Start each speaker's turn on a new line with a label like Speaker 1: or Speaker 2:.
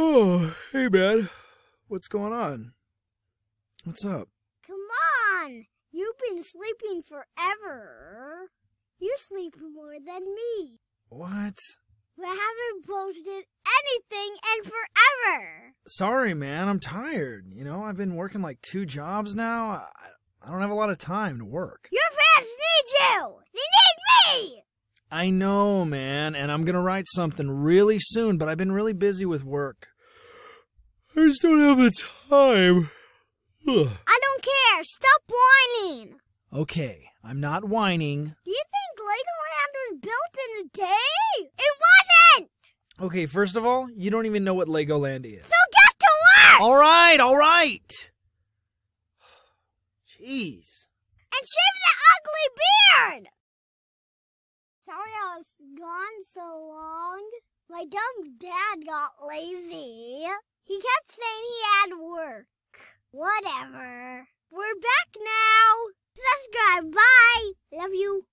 Speaker 1: Oh, hey, man. What's going on? What's up?
Speaker 2: Come on. You've been sleeping forever. You sleep more than me.
Speaker 1: What?
Speaker 2: We haven't posted anything in forever.
Speaker 1: Sorry, man. I'm tired. I've been working like 2 jobs now. I don't have a lot of time to work.
Speaker 2: Your fans need you. They need me.
Speaker 1: I know, man, and I'm going to write something really soon, but I've been really busy with work. I just don't have the time. Ugh.
Speaker 2: I don't care. Stop whining.
Speaker 1: Okay, I'm not whining.
Speaker 2: Do you think Legoland was built in a day? It wasn't!
Speaker 1: Okay, first of all, you don't even know what Legoland is.
Speaker 2: So get to work!
Speaker 1: All right. Jeez.
Speaker 2: And shave the ugly beard! Sorry I was gone so long. My dumb dad got lazy. He kept saying he had work. Whatever. We're back now. Subscribe. Bye. Love you.